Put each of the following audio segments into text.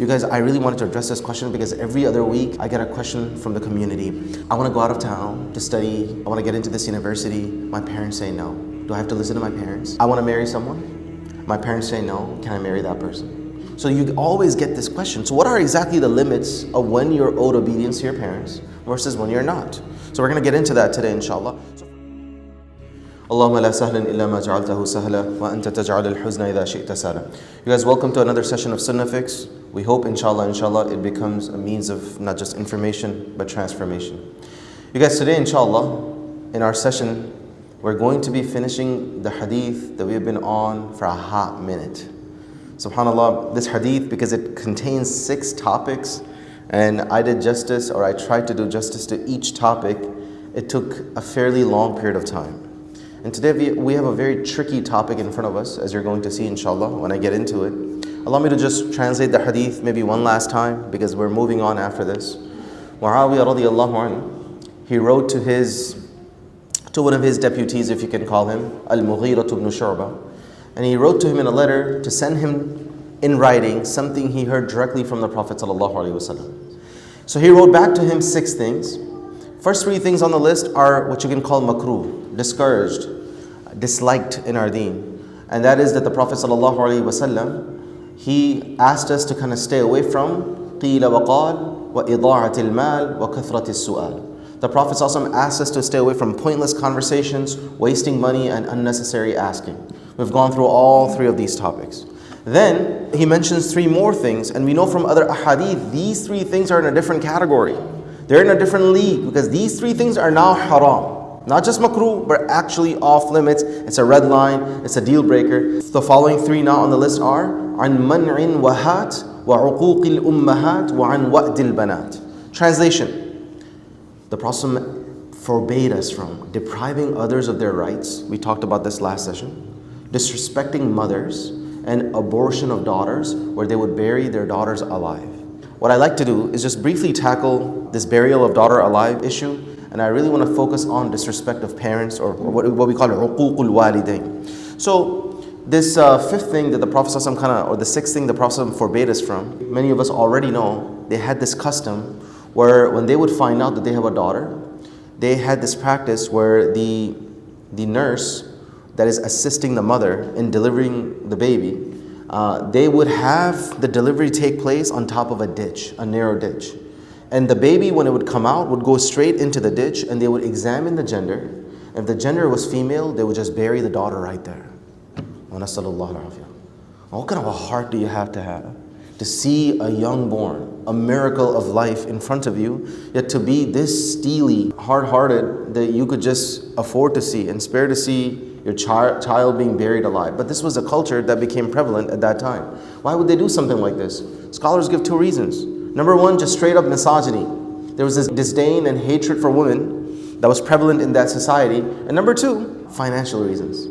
You guys, I really wanted to address this question because every other week I get a question from the community. I want to go out of town to study. I want to get into this university. My parents say no. Do I have to listen to my parents? I want to marry someone. My parents say no. Can I marry that person? So you always get this question. So what are exactly the limits of when you're owed obedience to your parents versus when you're not? So we're going to get into that today, inshallah. Allahumma la sahlan illa ma ja'altahu sahla wa anta taj'al al-huzna idha shi'ta sahla. You guys, welcome to another session of Sunnah Fix. We hope, inshallah, it becomes a means of not just information, but transformation. You guys, today, inshallah, in our session, we're going to be finishing the hadith that we've been on for a hot minute. SubhanAllah, this hadith, because it contains 6 topics, and I did justice, or I tried to do justice to each topic, it took a fairly long period of time. And today we have a very tricky topic in front of us, as you're going to see, inshallah, when I get into it. Allow me to just translate the hadith maybe one last time, because we're moving on after this. Muawiyah radiyallahu anhu, he wrote to one of his deputies, if you can call him, Al-Mughira ibn Shu'bah, and he wrote to him in a letter to send him in writing something he heard directly from the Prophet sallallahu alaihi wasallam. So he wrote back to him 6 things. First 3 things on the list are what you can call makruh, discouraged, disliked in our deen. And that is that the Prophet ﷺ, he asked us to kind of stay away from قِيلَ وَقَالْ وَإِضَاعَةِ الْمَالِ وَكَثْرَةِ السُّؤَالِ. The Prophet ﷺ asked us to stay away from pointless conversations, wasting money, and unnecessary asking. We've gone through all 3 of these topics. Then he mentions 3 more things, and we know from other ahadith, these 3 things are in a different category. They're in a different league, because these 3 things are now haram. Not just makruh, but actually off limits. It's a red line, it's a deal breaker. The following 3 now on the list are عن منع وهات وعقوق الأمهات وعن وأد البنات. Translation: the Prophet forbade us from depriving others of their rights. We talked about this last session. Disrespecting mothers and abortion of daughters, where they would bury their daughters alive. What I like to do is just briefly tackle this burial of daughter alive issue, and I really want to focus on disrespect of parents, or what we call uququl walidain. So this 5th thing that the Prophet ﷺ or the 6th thing the Prophet forbade us from, many of us already know, they had this custom where when they would find out that they have a daughter, they had this practice where the nurse that is assisting the mother in delivering the baby, they would have the delivery take place on top of a ditch, a narrow ditch. And the baby, when it would come out, would go straight into the ditch, and they would examine the gender. If the gender was female, they would just bury the daughter right there. What kind of a heart do you have to see a youngborn, a miracle of life in front of you, yet to be this steely, hard-hearted that you could just afford to see and spare to see your child being buried alive? But this was a culture that became prevalent at that time. Why would they do something like this? Scholars give 2 reasons. Number 1, just straight up misogyny. There was this disdain and hatred for women that was prevalent in that society. And number 2, financial reasons.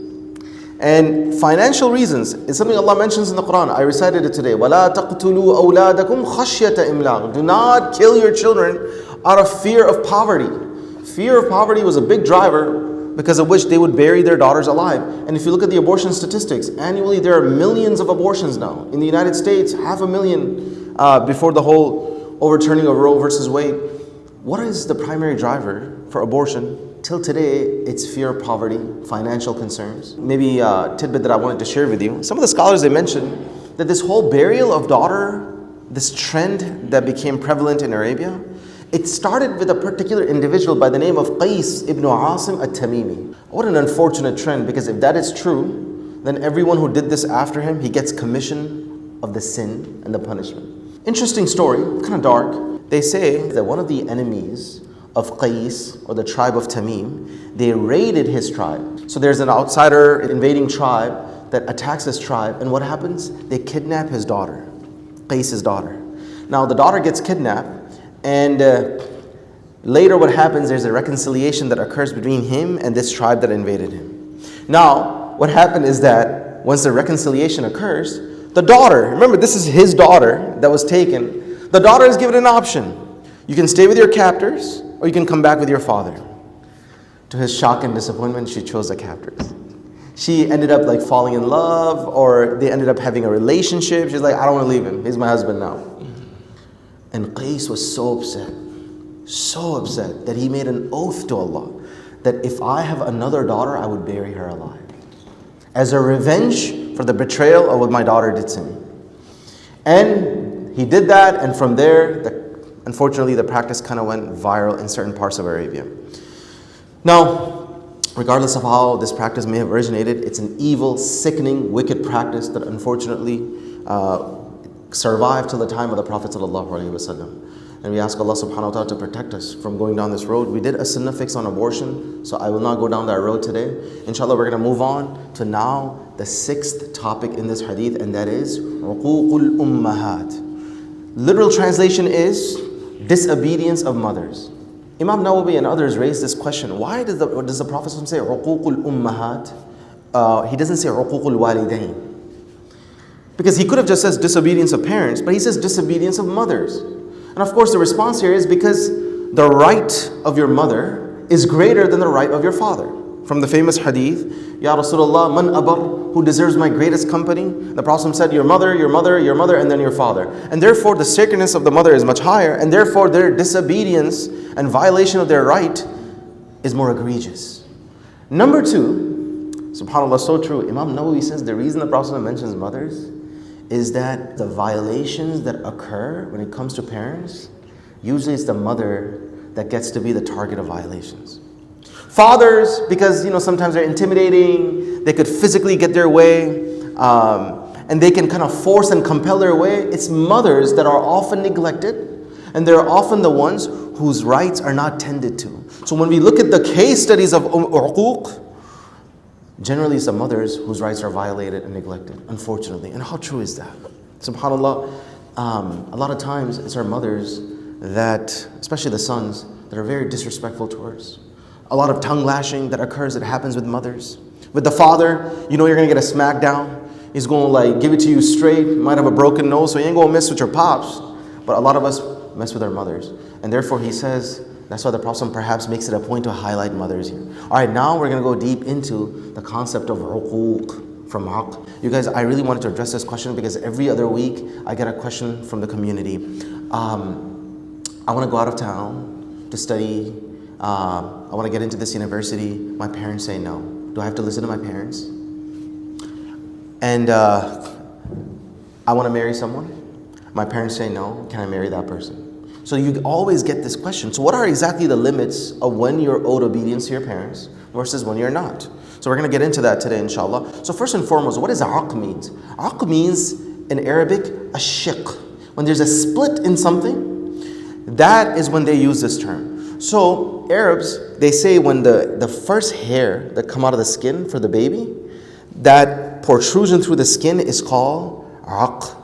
And financial reasons is something Allah mentions in the Quran. I recited it today. وَلَا تَقْتُلُوا أَوْلَادَكُمْ خَشْيَةَ إِمْلَاقٍ. Do not kill your children out of fear of poverty. Fear of poverty was a big driver because of which they would bury their daughters alive. And if you look at the abortion statistics, annually there are millions of abortions now. In the United States, 500,000 before the whole overturning of Roe versus Wade. What is the primary driver for abortion? Till today, it's fear of poverty, financial concerns. Maybe a tidbit that I wanted to share with you. Some of the scholars, they mentioned that this whole burial of daughter, this trend that became prevalent in Arabia, it started with a particular individual by the name of Qais ibn Asim at-Tamimi. What an unfortunate trend, because if that is true, then everyone who did this after him, he gets commission of the sin and the punishment. Interesting story, kind of dark. They say that one of the enemies of Qais, or the tribe of Tamim, they raided his tribe. So there's an outsider invading tribe that attacks his tribe, and what happens? They kidnap his daughter, Qais' daughter. Now the daughter gets kidnapped, and later what happens, there's a reconciliation that occurs between him and this tribe that invaded him. Now, what happened is that once the reconciliation occurs, the daughter, remember this is his daughter that was taken, the daughter is given an option. You can stay with your captors, or you can come back with your father. To his shock and disappointment, she chose the captors. She ended up falling in love, or they ended up having a relationship. She's like, I don't want to leave him. He's my husband now. And Qais was so upset that he made an oath to Allah that if I have another daughter, I would bury her alive, as a revenge for the betrayal of what my daughter did to me. And he did that, and from there, unfortunately, the practice kind of went viral in certain parts of Arabia. Now, regardless of how this practice may have originated, it's an evil, sickening, wicked practice that unfortunately survived till the time of the Prophet ﷺ. And we ask Allah subhanahu wa ta'ala to protect us from going down this road. We did a sunnah fix on abortion, so I will not go down that road today. Inshallah, we're going to move on to now the sixth topic in this hadith, and that is uququl ummahat. Literal translation is disobedience of mothers. Imam Nawawi and others raised this question. Why does the Prophet say uququl ummahat? He doesn't say uququl walidain. Because he could have just said disobedience of parents, but he says disobedience of mothers. And of course the response here is because the right of your mother is greater than the right of your father. From the famous hadith, Ya Rasulullah, man abar, who deserves my greatest company? The Prophet said, your mother, your mother, your mother, and then your father. And therefore the sacredness of the mother is much higher, and therefore their disobedience and violation of their right is more egregious. Number two, subhanAllah, so true. Imam Nawawi says the reason the Prophet mentions mothers is that the violations that occur when it comes to parents, usually it's the mother that gets to be the target of violations. Fathers, because sometimes they're intimidating, they could physically get their way, and they can kind of force and compel their way. It's mothers that are often neglected, and they're often the ones whose rights are not tended to. So when we look at the case studies of uquq, generally it's the mothers whose rights are violated and neglected, unfortunately. And how true is that? SubhanAllah, a lot of times it's our mothers that, especially the sons, that are very disrespectful towards. A lot of tongue lashing that occurs, that happens with mothers. With the father, you're going to get a smack down. He's going to give it to you straight. You might have a broken nose, so you ain't going to mess with your pops. But a lot of us mess with our mothers. And therefore he says, that's why the Prophet perhaps makes it a point to highlight mothers here. All right, now we're going to go deep into the concept of uquq from haqq. You guys, I really wanted to address this question because every other week I get a question from the community. I want to go out of town to study. I want to get into this university. My parents say no. Do I have to listen to my parents? And I want to marry someone. My parents say no. Can I marry that person? So you always get this question. So what are exactly the limits of when you're owed obedience to your parents versus when you're not? So we're going to get into that today, inshallah. So first and foremost, what does aqq means? Aqq means, in Arabic, a shiq. When there's a split in something, that is when they use this term. So Arabs, they say when the first hair that come out of the skin for the baby, that protrusion through the skin is called aqq,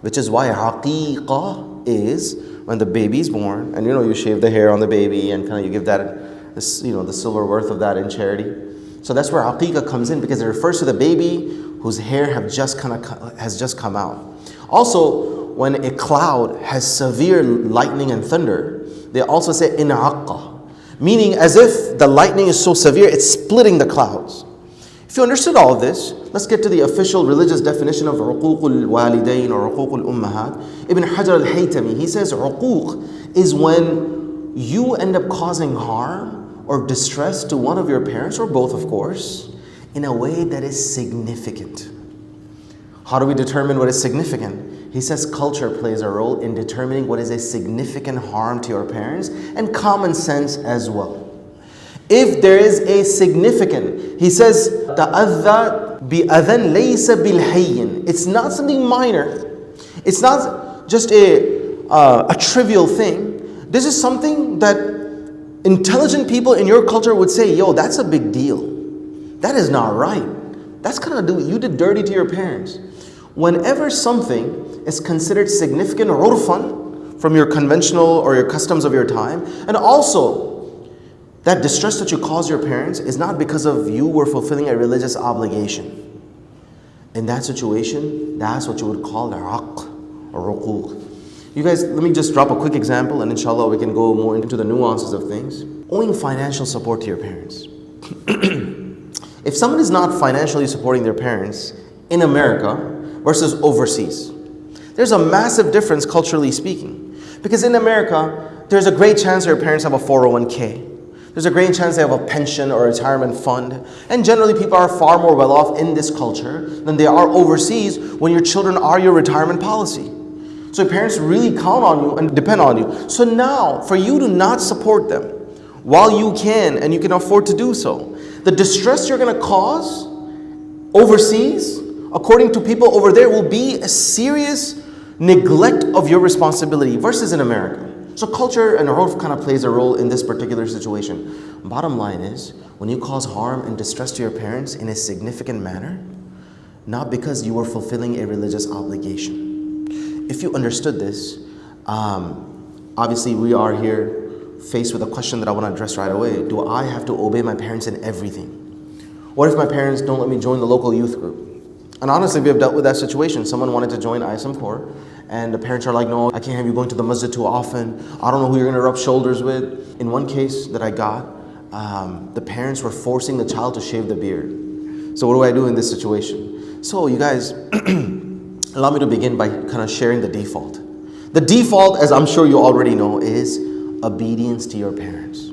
which is why aqiqah is when the baby's born, and you shave the hair on the baby and kind of you give that, the silver worth of that in charity. So that's where aqiqah comes in, because it refers to the baby whose hair has just come out. Also, when a cloud has severe lightning and thunder, they also say in aqqa, meaning as if the lightning is so severe it's splitting the clouds. If you understood all of this, let's get to the official religious definition of uququl walidain or uququl ummahat. Ibn Hajar al-Haytami, he says uquq is when you end up causing harm or distress to one of your parents, or both of course, in a way that is significant. How do we determine what is significant? He says culture plays a role in determining what is a significant harm to your parents, and common sense as well. If there is a significant, he says, تَأَذَّى بِأَذًا لَيْسَ بِالْحَيِّن. It's not something minor. It's not just a trivial thing. This is something that intelligent people in your culture would say, yo, that's a big deal. That is not right. That's kind of, you did dirty to your parents. Whenever something is considered significant urfan, from your conventional or your customs of your time, and also that distress that you cause your parents is not because of you were fulfilling a religious obligation. In that situation, that's what you would call aqq or uquq. You guys, let me just drop a quick example, and inshallah we can go more into the nuances of things. Owing financial support to your parents. If someone is not financially supporting their parents in America versus overseas, there's a massive difference culturally speaking. Because in America, there's a great chance your parents have a 401k. There's a great chance they have a pension or a retirement fund. And generally people are far more well off in this culture than they are overseas when your children are your retirement policy. So your parents really count on you and depend on you. So now, for you to not support them while you can and you can afford to do so, the distress you're going to cause overseas, according to people over there, will be a serious neglect of your responsibility versus in America. So culture and urf kind of plays a role in this particular situation. Bottom line is, when you cause harm and distress to your parents in a significant manner, not because you were fulfilling a religious obligation. If you understood this, obviously we are here faced with a question that I want to address right away. Do I have to obey my parents in everything? What if my parents don't let me join the local youth group? And honestly, we have dealt with that situation. Someone wanted to join ISM Corps, and the parents are like, no, I can't have you going to the masjid too often. I don't know who you're going to rub shoulders with. In one case that I got, the parents were forcing the child to shave the beard. So what do I do in this situation? So you guys, allow me to begin by kind of sharing the default. The default, as I'm sure you already know, is obedience to your parents.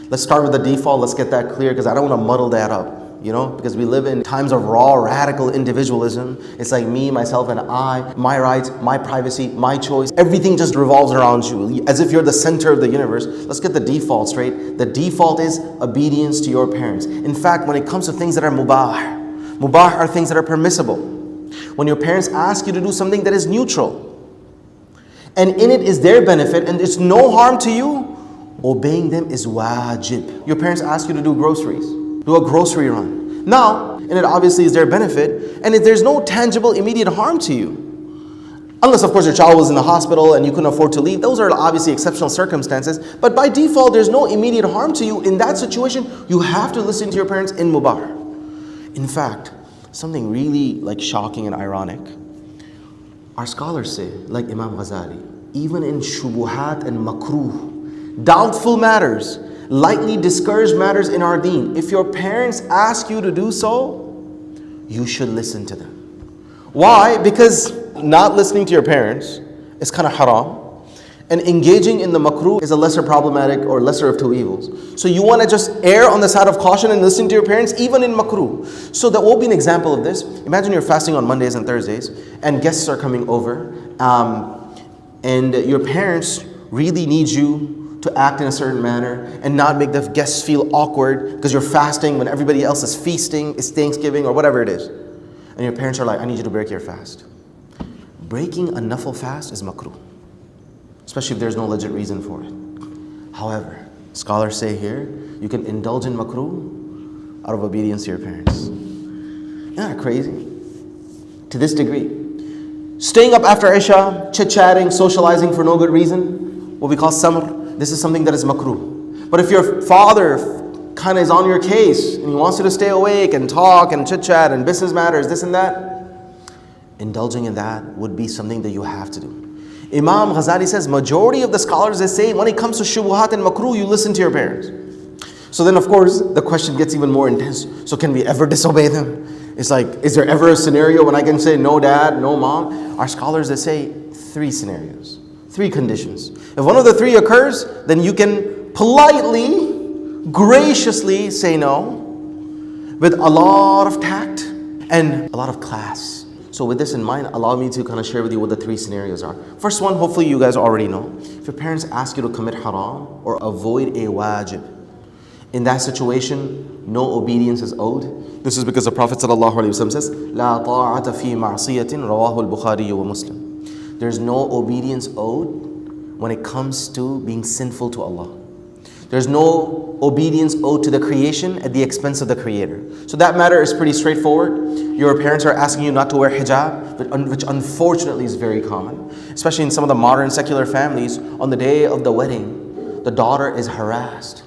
Let's start with the default. Let's get that clear, because I don't want to muddle that up. You know, because we live in times of raw, radical individualism. It's like me, myself, and I, my rights, my privacy, my choice. Everything just revolves around you, as if you're the center of the universe. Let's get the default straight. The default is obedience to your parents. In fact, when it comes to things that are mubah are things that are permissible. When your parents ask you to do something that is neutral, and in it is their benefit, and it's no harm to you, obeying them is wajib. Your parents ask you to do groceries. Do a grocery run. Now, and it obviously is their benefit, and if there's no tangible immediate harm to you. Unless, of course, your child was in the hospital and you couldn't afford to leave. Those are obviously exceptional circumstances. But by default, there's no immediate harm to you. In that situation, you have to listen to your parents in mubah. In fact, something really shocking and ironic. Our scholars say, like Imam Ghazali, even in shubuhat and makruh, doubtful matters, lightly discouraged matters in our deen, if your parents ask you to do so, you should listen to them. Why? Because not listening to your parents is kind of haram, and engaging in the makruh is a lesser problematic or lesser of two evils. So you want to just err on the side of caution and listen to your parents even in makruh. So that will be an example of this. Imagine you're fasting on Mondays and Thursdays and guests are coming over, and your parents really need you to act in a certain manner and not make the guests feel awkward because you're fasting when everybody else is feasting, it's Thanksgiving or whatever it is. And your parents are like, I need you to break your fast. Breaking a nafil fast is makruh, especially if there's no legit reason for it. However, scholars say here, you can indulge in makruh out of obedience to your parents. Isn't that crazy? To this degree. Staying up after Isha, chit-chatting, socializing for no good reason, what we call samr, this is something that is makruh. But if your father kind of is on your case and he wants you to stay awake and talk and chit-chat and business matters, this and that, indulging in that would be something that you have to do. Imam Ghazali says, majority of the scholars, they say, when it comes to shubuhat and makruh, you listen to your parents. So then, of course, the question gets even more intense. So can we ever disobey them? It's like, is there ever a scenario when I can say, no dad, no mom? Our scholars, they say 3 scenarios. 3 conditions. If one of the 3 occurs, then you can politely, graciously say no with a lot of tact and a lot of class. So with this in mind, allow me to kind of share with you what the 3 scenarios are. First one, hopefully you guys already know. If your parents ask you to commit haram or avoid a wajib, in that situation, no obedience is owed. This is because the Prophet ﷺ says, لا طاعة في معصية رواه البخاري ومسلم. There's no obedience owed when it comes to being sinful to Allah. There's no obedience owed to the creation at the expense of the Creator. So that matter is pretty straightforward. Your parents are asking you not to wear hijab, which unfortunately is very common. Especially in some of the modern secular families, on the day of the wedding, the daughter is harassed.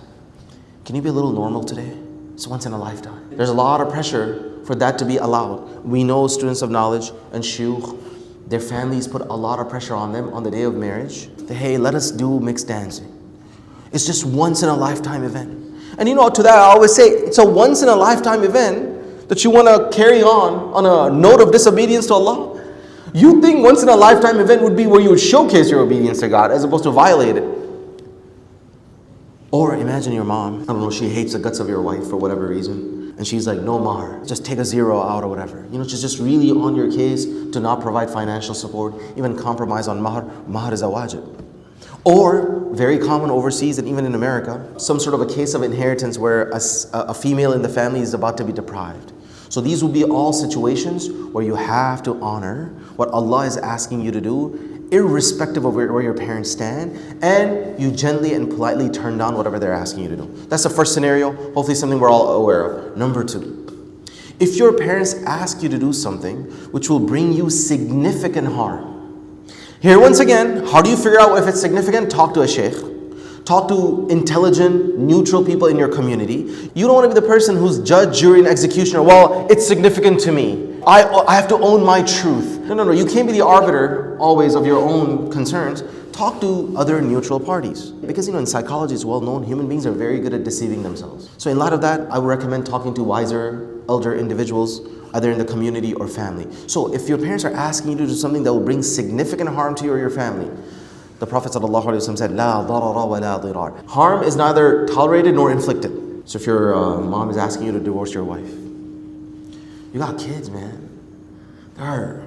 Can you be a little normal today? It's once in a lifetime. There's a lot of pressure for that to be allowed. We know students of knowledge and shuyukh, their families put a lot of pressure on them on the day of marriage. Hey, let us do mixed dancing. It's just once in a lifetime event. And to that I always say, it's a once in a lifetime event that you want to carry on a note of disobedience to Allah. You think once in a lifetime event would be where you would showcase your obedience to God as opposed to violate it. Or imagine your mom, I don't know, she hates the guts of your wife for whatever reason. And she's like, no mahar, just take a zero out or whatever. She's just really on your case to not provide financial support, even compromise on mahar. Mahar is a wajib. Or, very common overseas and even in America, some sort of a case of inheritance where a female in the family is about to be deprived. So these will be all situations where you have to honor what Allah is asking you to do, irrespective of where your parents stand, and you gently and politely turn down whatever they're asking you to do. That's the first scenario, hopefully something we're all aware of. Number two, if your parents ask you to do something which will bring you significant harm. Here once again, how do you figure out if it's significant? Talk to a sheikh. Talk to intelligent, neutral people in your community. You don't want to be the person who's judge, jury, and executioner. Well, it's significant to me. I have to own my truth. No. You can't be the arbiter always of your own concerns. Talk to other neutral parties. Because in psychology it's well known, human beings are very good at deceiving themselves. So in light of that, I would recommend talking to wiser, elder individuals, either in the community or family. So if your parents are asking you to do something that will bring significant harm to you or your family, the Prophet ﷺ said, "La darara wa la dirar." Harm is neither tolerated nor inflicted. So if your mom is asking you to divorce your wife, you got kids, man. There are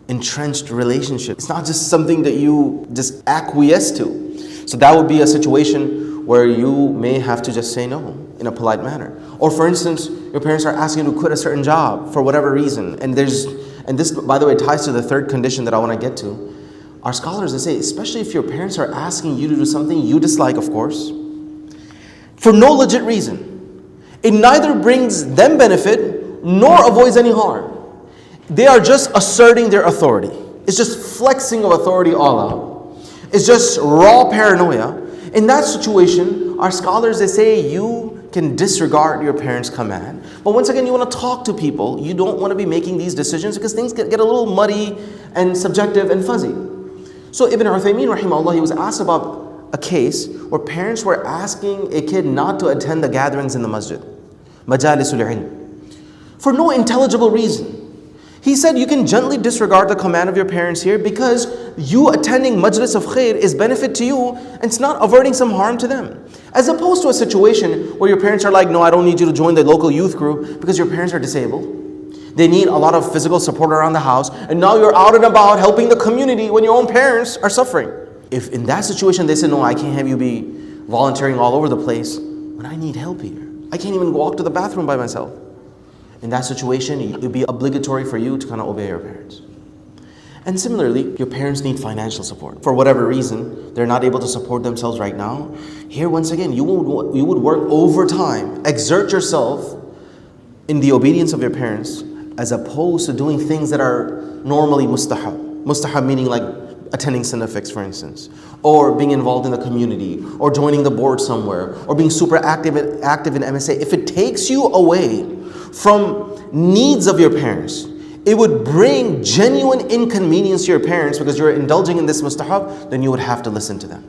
entrenched relationships. It's not just something that you just acquiesce to. So that would be a situation where you may have to just say no in a polite manner. Or for instance, your parents are asking you to quit a certain job for whatever reason. And this, by the way, ties to the third condition that I want to get to. Our scholars, they say, especially if your parents are asking you to do something you dislike, of course, for no legit reason. It neither brings them benefit nor avoids any harm. They are just asserting their authority. It's just flexing of authority all out. It's just raw paranoia. In that situation, our scholars, they say you can disregard your parents' command. But once again, you want to talk to people. You don't want to be making these decisions because things get a little muddy and subjective and fuzzy. So Ibn Uthaymeen, rahimahullah, he was asked about a case where parents were asking a kid not to attend the gatherings in the masjid, majalisul ilm, for no intelligible reason. He said you can gently disregard the command of your parents here because you attending majlis of khair is benefit to you and it's not averting some harm to them. As opposed to a situation where your parents are like, no, I don't need you to join the local youth group because your parents are disabled. They need a lot of physical support around the house, and now you're out and about helping the community when your own parents are suffering. If in that situation they say, no, I can't have you be volunteering all over the place when I need help here. I can't even walk to the bathroom by myself. In that situation, it would be obligatory for you to kind of obey your parents. And similarly, your parents need financial support. For whatever reason, they're not able to support themselves right now. Here, once again, you would work overtime, exert yourself in the obedience of your parents, as opposed to doing things that are normally mustahab. Mustahab meaning like attending Synafics, for instance, or being involved in the community, or joining the board somewhere, or being super active in MSA. If it takes you away from needs of your parents, it would bring genuine inconvenience to your parents because you're indulging in this mustahab, then you would have to listen to them.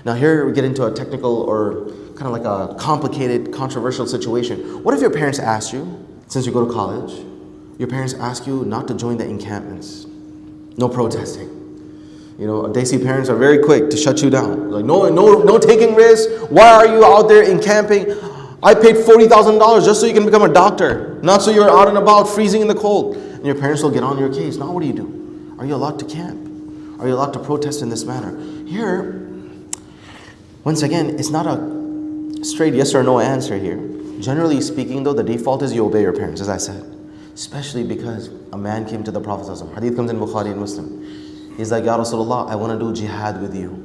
Now here we get into a technical or kind of like a complicated, controversial situation. What if your parents asked you, since you go to college, your parents ask you not to join the encampments, no protesting. Desi parents are very quick to shut you down. Like, no taking risks. Why are you out there encamping? I paid $40,000 just so you can become a doctor, not so you're out and about freezing in the cold. And your parents will get on your case. Now what do you do? Are you allowed to camp? Are you allowed to protest in this manner? Here, once again, it's not a straight yes or no answer here. Generally speaking though, the default is you obey your parents, as I said. Especially because a man came to the Prophet ﷺ. Hadith comes in Bukhari and Muslim. He's like, Ya Rasulullah, I want to do jihad with you.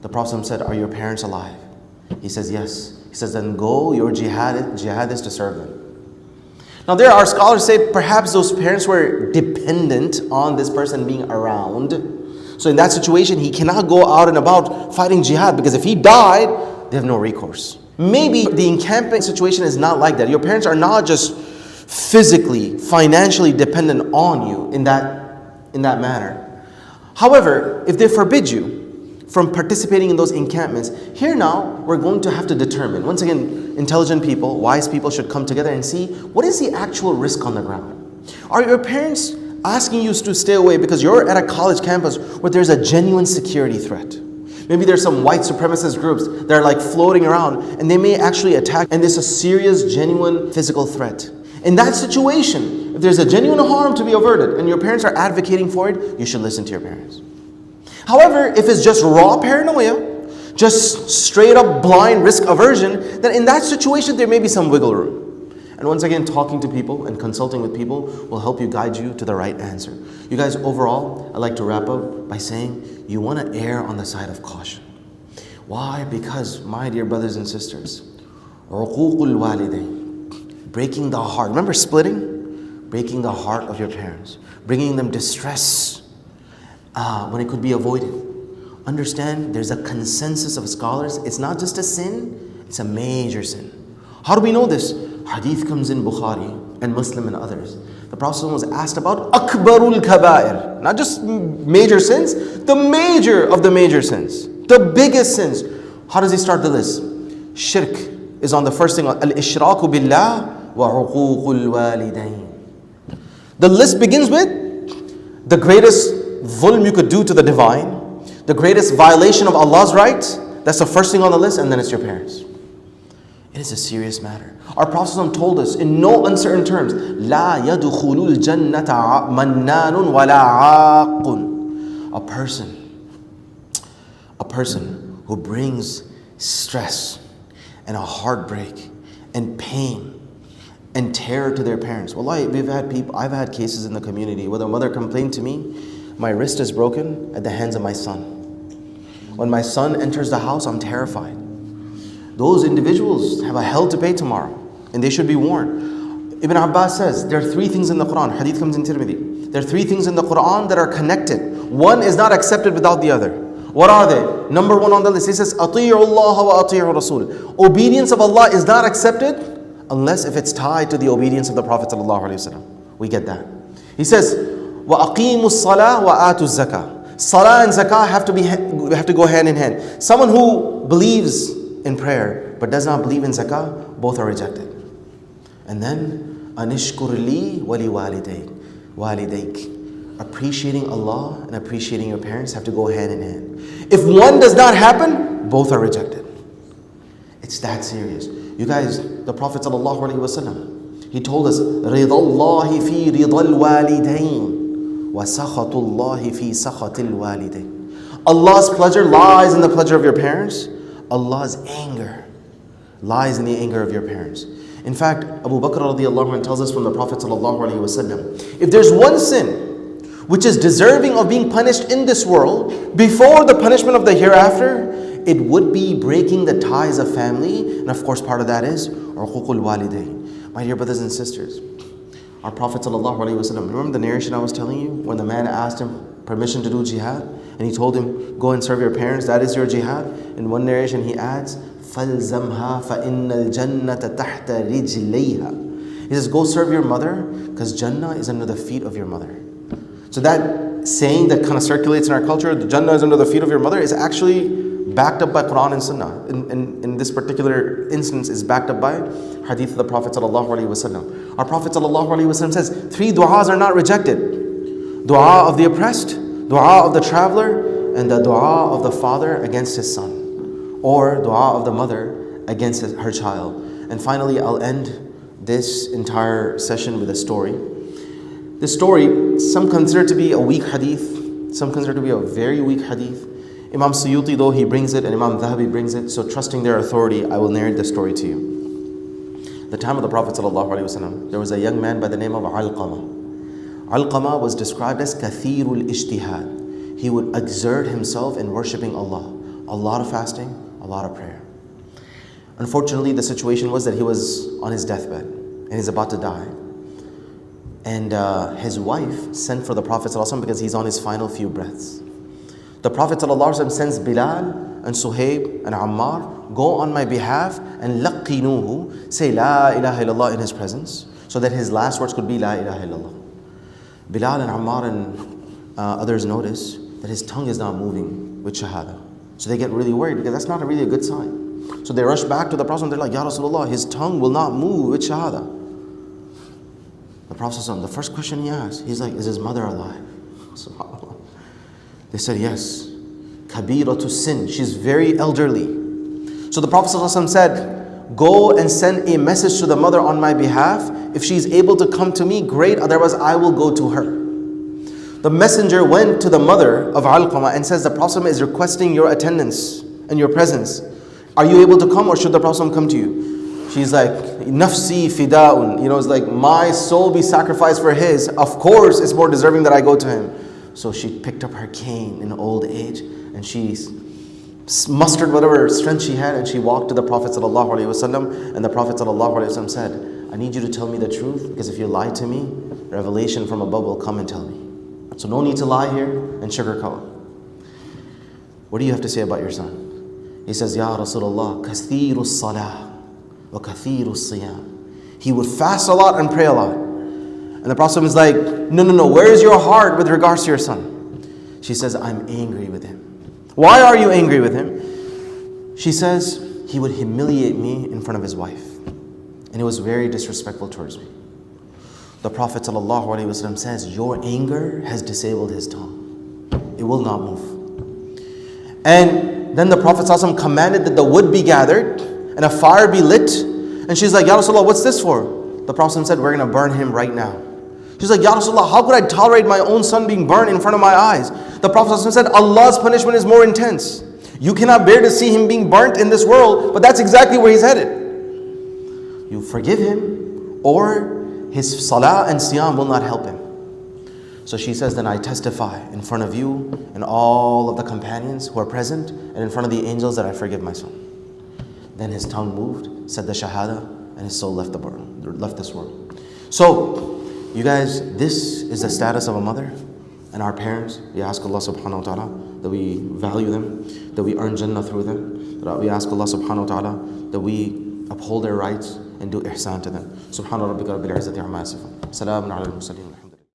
The Prophet ﷺ said, are your parents alive? He says, yes. He says, then go, your jihad is to serve them. Now there are scholars say perhaps those parents were dependent on this person being around. So in that situation, he cannot go out and about fighting jihad because if he died, they have no recourse. Maybe the encampment situation is not like that. Your parents are not just physically, financially dependent on you in that manner. However, if they forbid you from participating in those encampments, here now we're going to have to determine. Once again, intelligent people, wise people should come together and see what is the actual risk on the ground. Are your parents asking you to stay away because you're at a college campus where there's a genuine security threat. Maybe there's some white supremacist groups that are like floating around and they may actually attack, and there's a serious, genuine physical threat. In that situation, if there's a genuine harm to be averted and your parents are advocating for it, you should listen to your parents. However, if it's just raw paranoia, just straight up blind risk aversion, then in that situation there may be some wiggle room. And once again, talking to people and consulting with people will help you guide you to the right answer. You guys, overall, I'd like to wrap up by saying you want to err on the side of caution. Why? Because, my dear brothers and sisters, uququl walidain, breaking the heart. Remember splitting? Breaking the heart of your parents, bringing them distress when it could be avoided. Understand, there's a consensus of scholars. It's not just a sin, it's a major sin. How do we know this? Hadith comes in Bukhari and Muslim and others. The Prophet was asked about akbarul kabair, not just major sins, the major of the major sins, the biggest sins. How does he start the list? Shirk is on the first thing, al-ishraku billah wa uququl walidain. The list begins with the greatest dhulm you could do to the divine, the greatest violation of Allah's rights. That's the first thing on the list, and then it's your parents. It is a serious matter. Our Prophet told us in no uncertain terms, لا يدخل الجنة منان ولا عاق. A person who brings stress and a heartbreak and pain and terror to their parents. Wallahi, I've had cases in the community where the mother complained to me, my wrist is broken at the hands of my son. When my son enters the house, I'm terrified. Those individuals have a hell to pay tomorrow, and they should be warned. Ibn Abbas says, there are three things in the Quran. Hadith comes in Tirmidhi. There are three things in the Quran that are connected. One is not accepted without the other. What are they? Number one on the list, he says, أَطِيعُ اللَّهَ وَأَطِيعُ الرَّسُولِ. Obedience of Allah is not accepted unless if it's tied to the obedience of the Prophet ﷺ. We get that. He says, وَأَقِيمُوا الصَّلَاةَ وَآتُوا الزَّكَاةَ. Salah and zakah have to go hand in hand. Someone who believes in prayer but does not believe in zakah, both are rejected. And then anishkur li wali walidayk. Appreciating Allah and appreciating your parents have to go hand in hand. If one does not happen, both are rejected. It's that serious. You guys, the Prophet ﷺ, he told us, ridallahi fi ridal walidain wa sakhatullahi fi sakhatil walidain. Allah's pleasure lies in the pleasure of your parents. Allah's anger lies in the anger of your parents. In fact, Abu Bakr radiallahu anh tells us from the Prophet sallallahu alaihi wasallam, if there's one sin which is deserving of being punished in this world before the punishment of the hereafter, it would be breaking the ties of family, and of course part of that is uququl walidain. My dear brothers and sisters, our Prophet sallallahu alaihi wasallam, remember the narration I was telling you when the man asked him permission to do jihad, and he told him, go and serve your parents, that is your jihad. In one narration he adds, فَالْزَمْهَا فَإِنَّ الْجَنَّةَ تَحْتَ رِجْلَيْهَا. He says, go serve your mother, because Jannah is under the feet of your mother. So that saying that kind of circulates in our culture, the Jannah is under the feet of your mother, is actually backed up by Quran and Sunnah. In this particular instance, is backed up by Hadith of the Prophet ﷺ. Our Prophet ﷺ says, three du'as are not rejected. Dua of the oppressed, dua of the traveler, and the dua of the father against his son, or dua of the mother against her child. And finally, I'll end this entire session with a story. This story, some consider to be a weak hadith, some consider to be a very weak hadith. Imam Suyuti, though, he brings it, and Imam Dhahabi brings it, so trusting their authority, I will narrate the story to you. The time of the Prophet ﷺ, there was a young man by the name of Alqamah. Alqamah was described as kathirul ijtihad. He would exert himself in worshipping Allah. A lot of fasting, a lot of prayer. Unfortunately, the situation was that he was on his deathbed and he's about to die. And his wife sent for the Prophet ﷺ because he's on his final few breaths. The Prophet ﷺ sends Bilal and Suhaib and Ammar, go on my behalf and laqinuhu, say La ilaha illallah in his presence, so that his last words could be La ilaha illallah. Bilal and Ammar and others notice that his tongue is not moving with shahada. So they get really worried because that's not really a good sign. So they rush back to the Prophet and they're like, Ya Rasulullah, his tongue will not move with shahada. The Prophet ﷺ, the first question he asked, he's like, is his mother alive? SubhanAllah. They said, yes. Kabiratu sin, she's very elderly. So the Prophet ﷺ said, go and send a message to the mother on my behalf. If she's able to come to me, great, otherwise I will go to her. The messenger went to the mother of Alqamah and says, the Prophet is requesting your attendance and your presence. Are you able to come, or should the Prophet come to you? She's like, nafsi fida'un. It's like, my soul be sacrificed for his. Of course, it's more deserving that I go to him. So she picked up her cane in old age and she mustered whatever strength she had and she walked to the Prophet ﷺ, and the Prophet ﷺ said, I need you to tell me the truth, because if you lie to me, revelation from above will come and tell me. So no need to lie here and sugarcoat. What do you have to say about your son? He says, Ya Rasulullah, kathiru salah wa kathiru siyam. He would fast a lot and pray a lot. And the Prophet is like, no, where is your heart with regards to your son? She says, I'm angry with him. Why are you angry with him? She says, he would humiliate me in front of his wife. And it was very disrespectful towards me. The Prophet ﷺ says, your anger has disabled his tongue. It will not move. And then the Prophet ﷺ commanded that the wood be gathered and a fire be lit. And she's like, Ya Rasulullah, what's this for? The Prophet said, we're going to burn him right now. She's like, Ya Rasulullah, how could I tolerate my own son being burned in front of my eyes? The Prophet ﷺ said, Allah's punishment is more intense. You cannot bear to see him being burnt in this world, but that's exactly where he's headed. You forgive him, or his salah and siyam will not help him. So she says, then I testify in front of you and all of the companions who are present and in front of the angels that I forgive my son. Then his tongue moved, said the shahada, and his soul left this world. So, you guys, this is the status of a mother and our parents. We ask Allah subhanahu wa ta'ala that we value them, that we earn Jannah through them, that we ask Allah subhanahu wa ta'ala that we uphold their rights and do ihsan to them. Subhana rabbika rabbil izzati amma yasifun. Salamun ala al-mursalin.